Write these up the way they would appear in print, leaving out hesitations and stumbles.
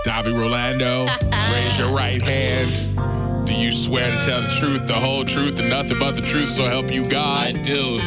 Davy Rolando, raise your right hand. Do you swear to tell the truth, the whole truth, and nothing but the truth, so help you God? I do.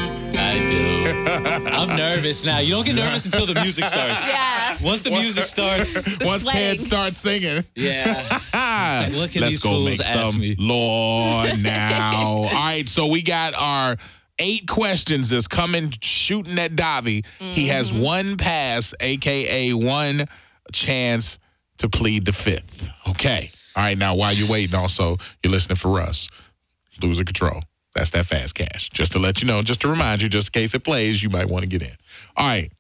I'm nervous now. You don't get nervous until the music starts. Yeah. Once the music starts. Once Ted starts singing. Yeah. Like, what can Let's these go fools make ask some me? Lord now. All right, so we got our 8 questions that's coming shooting at Davy. He has one pass, a.k.a. one chance to plead the fifth. Okay. All right, now while you're waiting, also, you're listening for us. Losing control. That's that fast cash. Just to let you know, just to remind you, just in case it plays, you might want to get in. All right.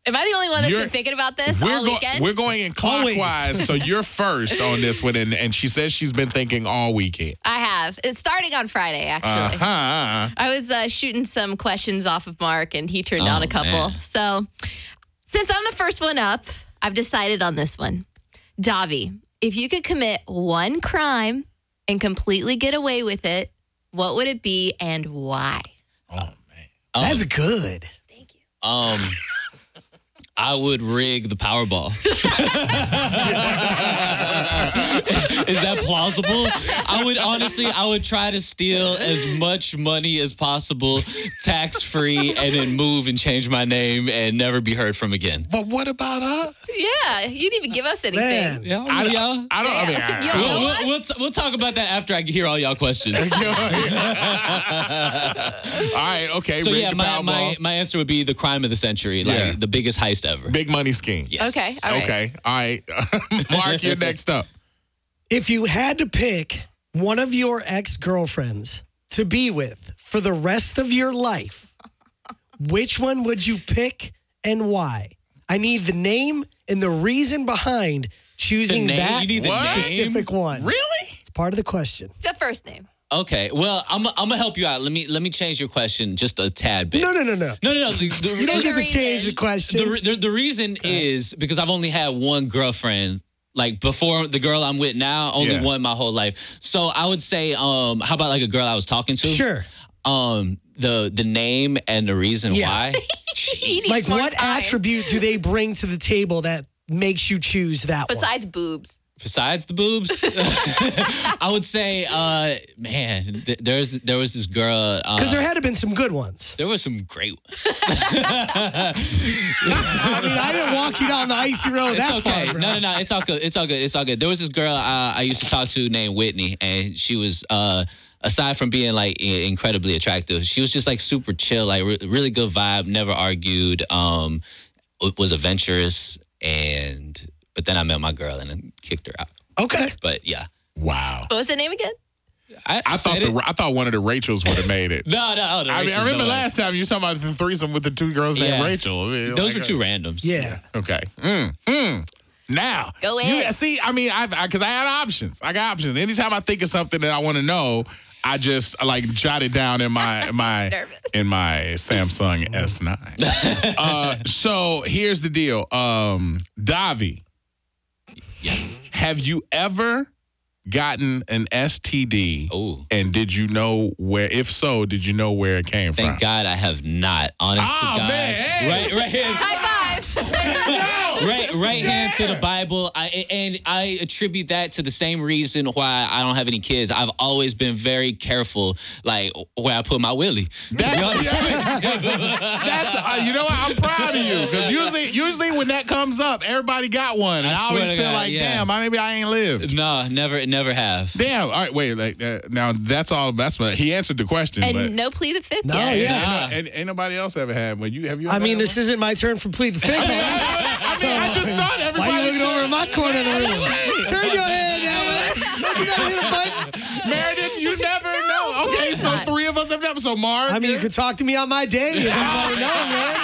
Am I the only one that's been thinking about this all weekend? We're going in clockwise, so you're first on this one, and she says she's been thinking all weekend. I have. It's starting on Friday, actually. I was shooting some questions off of Mark, and he turned down a couple. Man. So, since I'm the first one up, I've decided on this one. Davy, if you could commit one crime and completely get away with it, what would it be and why? Oh, man. That's good. Thank you. I would rig the Powerball. Is that plausible? I would try to steal as much money as possible, tax-free, and then move and change my name and never be heard from again. But what about us? Yeah, you didn't even give us anything. Man. Yeah, we'll talk about that after I hear all y'all questions. All right, okay. So rig yeah, the my answer would be the crime of the century, like the biggest heist ever. Big money scheme. Yes. Okay, all right. Okay, all right. Mark, you're next up. If you had to pick one of your ex-girlfriends to be with for the rest of your life, which one would you pick and why? I need the name and the reason behind choosing that You need the specific one. Really? It's part of the question. The first name. Okay, well, I'm gonna help you out. Let me change your question just a tad bit. No. No. You don't get to change the question. The reason is because I've only had one girlfriend. Like before the girl I'm with now, only one my whole life. So I would say, how about like a girl I was talking to? Sure. The name and the reason why. Like what attribute do they bring to the table that makes you choose that one? Besides boobs. Besides the boobs, I would say, man, there was this girl. Because there had to been some good ones. There were some great ones. I mean, I didn't walk you down the icy road that okay. far, bro. No, it's all good. It's all good. There was this girl I used to talk to named Whitney, and she was, aside from being like incredibly attractive, she was just like super chill, like really good vibe, never argued, was adventurous, but then I met my girl and then kicked her out. Okay. But yeah. Wow. What was the name again? I thought one of the Rachels would have made it. No. I remember last time you were talking about the threesome with the 2 girls named Rachel. I mean, those were 2 randoms. Yeah. Okay. Now, go in. See, I mean, because I had options. I got options. Anytime I think of something that I want to know, I just like jot it down in my Samsung S9. So here's the deal, Davy. Yes. Have you ever gotten an STD? Oh. And did you know where? If so, did you know where it came from? Thank God I have not. Honest to God. Man, hey. Right here. High five. Right hand to the Bible. I attribute that to the same reason why I don't have any kids. I've always been very careful, like where I put my willy. That's you know what? I'm proud of you because usually when that comes up, everybody got one, and I always feel like, damn, maybe I ain't lived. No, never have. Damn. All right, wait. Now that's all. That's what he answered the question. And but no Plead the Fifth No, yet. yeah. Ain't nobody else ever had one. Have you? I mean, this isn't my turn for Plead the Fifth. I just thought everybody. Why are you looking over in my corner of the room? Turn your head now. You gotta hit a button. Meredith, you never know. Okay, so 3 of us have never. So Mark. I mean, you could talk to me on my day if you want to know, man.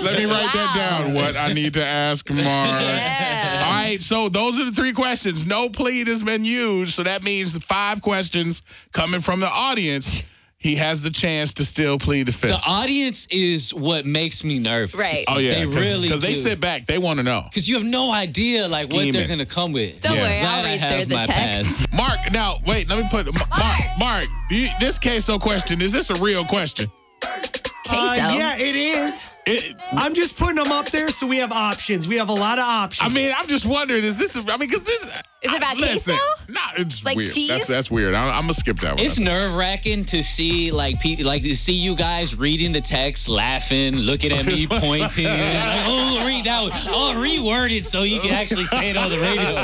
Let me write that down. What I need to ask Mark. Yeah. All right, so those are the 3 questions. No plead has been used, so that means 5 questions coming from the audience. He has the chance to still plead the fifth. The audience is what makes me nervous. Right. Oh yeah, they really because they sit back, they want to know. Because you have no idea like what they're gonna come with. Don't worry, Glad I'll I read have through the my text. past. Mark, now wait, let me put Mark. This queso question, is this a real question? Queso. Yeah, it is. I'm just putting them up there so we have options. We have a lot of options. I mean, I'm just wondering, is this, because this. Is it about queso? No, it's Like weird. cheese? That's weird. I'm going to skip that one. It's nerve-wracking to see to see you guys reading the text, laughing, looking at me, pointing. Like, oh, read that one. Oh, reword it so you can actually say it on the radio.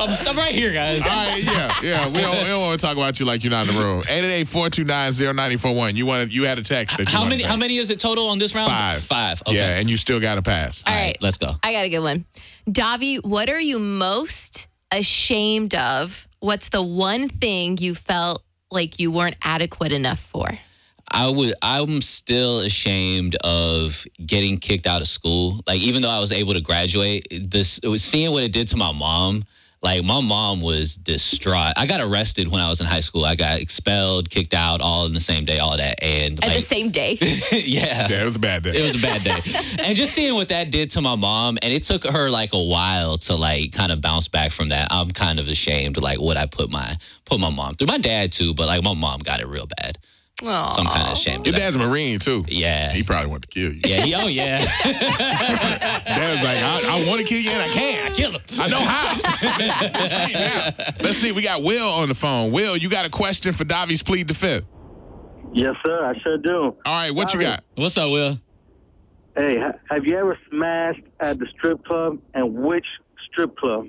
I'm right here, guys. All right, yeah. We don't want to talk about you like you're not in the room. 888-429-0941. You had a text. That How many is it total on this round? 5. 5. Okay. Yeah, and you still got to pass. All right, let's go. I got a good one. Davy, what are you most ashamed of? What's the one thing you felt like you weren't adequate enough for? I'm still ashamed of getting kicked out of school. Like, even though I was able to graduate, it was seeing what it did to my mom. Like, my mom was distraught. I got arrested when I was in high school. I got expelled, kicked out, all in the same day, all of that. And At the same day? Yeah. Yeah, it was a bad day. It was a bad day. And just seeing what that did to my mom, and it took her like a while to like kind of bounce back from that. I'm kind of ashamed of like what I put my mom through. My dad too, but like my mom got it real bad. So I'm kind of ashamed of Your that. dad's a Marine, too. Yeah. He probably wanted to kill you. Yeah, yeah. Dad's like, I want to kill you and I can. I kill him. I know how. Yeah. Let's see. We got Will on the phone. Will, you got a question for Davy's Plead the Fifth? Yes, sir. I sure do. All right, what you got? What's up, Will? Hey, have you ever smashed at the strip club, and which strip club?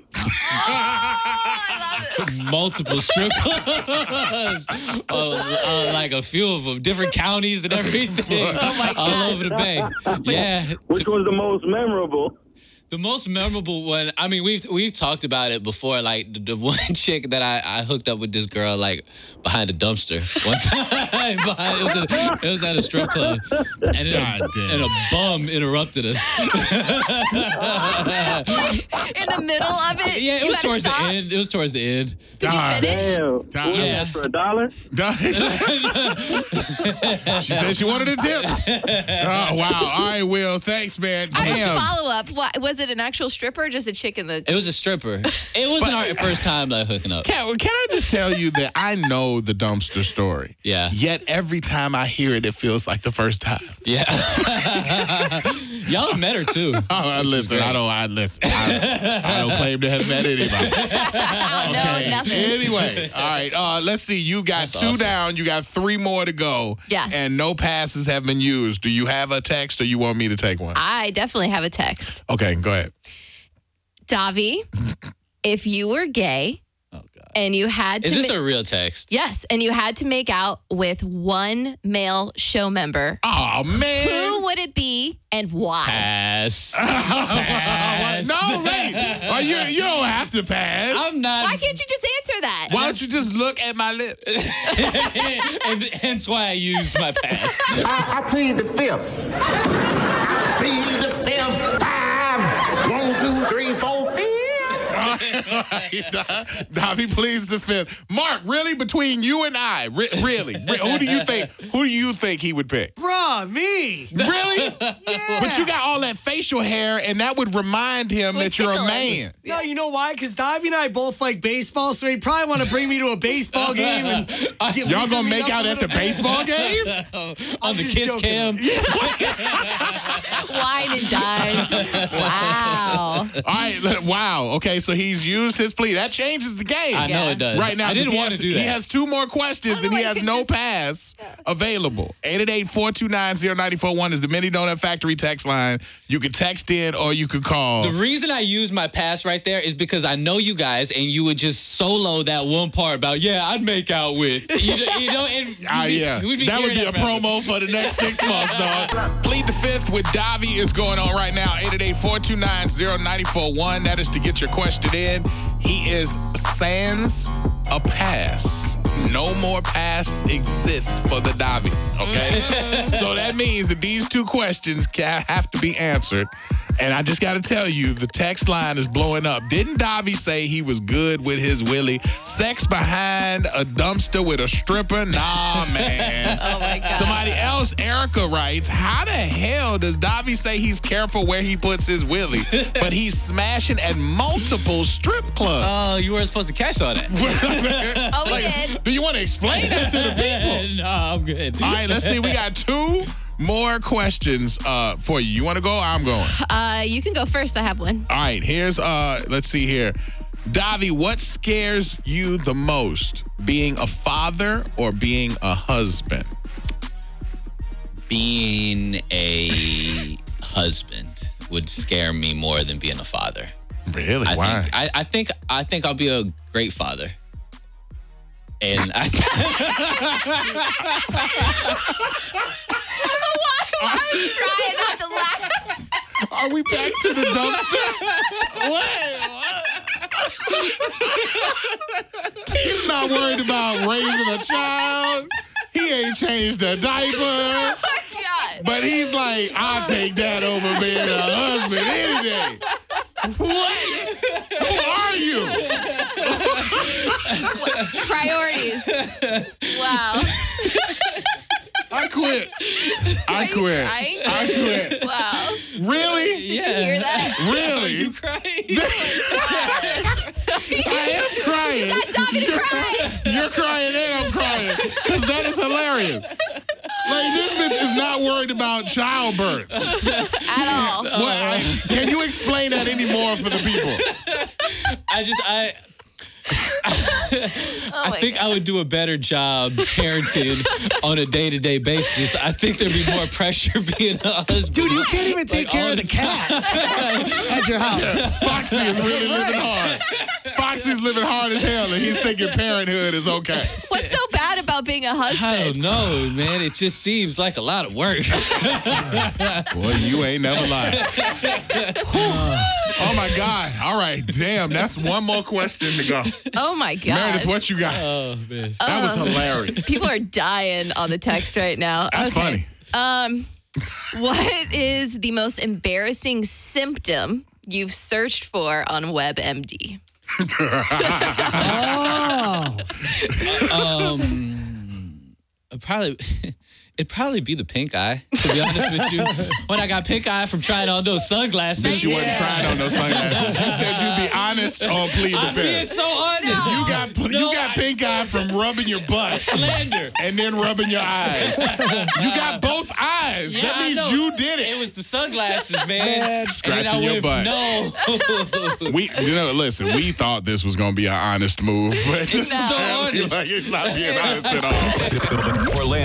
Multiple strip clubs. Like a few of them, different counties and everything. All over the Bay. Yeah. Which one's the most memorable? The most memorable one, I mean, we've talked about it before. Like the one chick that I hooked up with this girl like behind a dumpster one time. It was at a strip club, and a bum interrupted us. In the middle of it? Yeah, it was towards the end. It was towards the end. Did you finish? Damn. Yeah. For $1? She said she wanted a tip. Oh, wow. All right, Will. Thanks, man. I have a Damn. follow-up. What, was it an actual stripper or just a chick in the... It was a stripper. It wasn't our first time like hooking up. Can I just tell you that I know the dumpster story? Yeah. Yet every time I hear it, it feels like the first time. Yeah. Y'all met her too. Oh, listen. I don't claim to have met anybody. No, nothing. Anyway, all right. Let's see. You got That's 2 awesome. down. You got 3 more to go. Yeah. And no passes have been used. Do you have a text or you want me to take one? I definitely have a text. Okay, go ahead. Davy, if you were gay Oh God. and you had to... Is this a real text? Yes, and you had to make out with one male show member. Oh, man. Who would it be and why? Pass. Pass. No, wait. Oh, you don't have to pass. I'm not. Why can't you just answer that? Why don't you just look at my lips? And hence why I used my pass. I plead the fifth. I plead the fifth. 5, 1, 2, 3, 4. Davy pleads the fifth. Mark, really, between you and I, really, who do you think he would pick? Bruh, me. Really? Yeah. But you got all that facial hair, and that would remind him Would that you're a tickle him. man. No, you know why? Because Davy and I both like baseball, so he'd probably want to bring me to a baseball game. And Y'all gonna make out at the baseball game? On the just kiss joking. cam. Wine and dine. Wow. All right, wow. Okay, so he's used his plea. That changes the game. I know it does. Right now, I didn't 'cause want to do that. He has 2 more questions, and he has no pass available. 888-429-0941 is the Mini Donut Factory text line. You can text in or you could call. The reason I used my pass right there is because I know you guys, and you would just solo that one part about, I'd make out with. You know, and Yeah, that would be a promo for the next 6 months, dog. Plead the Fifth with Davy is going on right now. 888-429-0941. That is to get your question in. He is sans a pass. No more pass exists for the Davy, okay? So that means that these 2 questions have to be answered. And I just got to tell you, the text line is blowing up. Didn't Davy say he was good with his willy? Sex behind a dumpster with a stripper? Nah, man. Oh, my God. Somebody else, Erica, writes, how the hell does Davy say he's careful where he puts his willy, but he's smashing at multiple strip clubs? Oh, you weren't supposed to catch on that. Oh, we did. Do you want to explain that to the people? No, I'm good. All right, let's see. We got 2 more questions for you. You want to go? I'm going. You can go first. I have one. All right, here's, let's see here. Davy, what scares you the most? Being a father or being a husband? Being a husband would scare me more than being a father. Really? Why? I think I'll be a great father. And Why are you trying not to laugh? Are we back to the dumpster? What? He's not worried about raising a child. He ain't changed a diaper. Oh my God. But he's like, I'll take that over being a husband any day. What? Who are you? Priorities. Wow. I quit. I quit. Crying? I quit. Wow. Really? Did you hear that? Really? you crying? I am crying. You got Davy to cry. You're crying and I'm crying. Because that is hilarious. Like, this bitch is not worried about childbirth. At all. Can you explain that any more for the people? I think I would do a better job parenting on a day-to-day basis. I think there'd be more pressure being a husband. Dude, you can't even take care of the cat at your house. Foxy is really living hard. Foxy's living hard as hell, and he's thinking parenthood is okay. What's so bad about being a husband? I don't know, man. It just seems like a lot of work. Boy, you ain't never lied. Oh, my God. All right. Damn, that's one more question to go. Oh, my God. Meredith, what you got? Oh, man. That was hilarious. People are dying on the text right now. That's funny. What is the most embarrassing symptom you've searched for on WebMD? It'd probably be the pink eye, to be honest with you. When I got pink eye from trying on those sunglasses. Bitch, you wasn't trying on those sunglasses. You said you'd be honest on Plead the I'm being Fifth. so honest. You got pink eye from rubbing your butt. Slander. And then rubbing your eyes. You got both eyes. Yeah, that I means know. you did it. It was the sunglasses, man. Scratching your butt. No. Listen, we thought this was going to be an honest move. But So honest. it's not being honest at all. Orlando.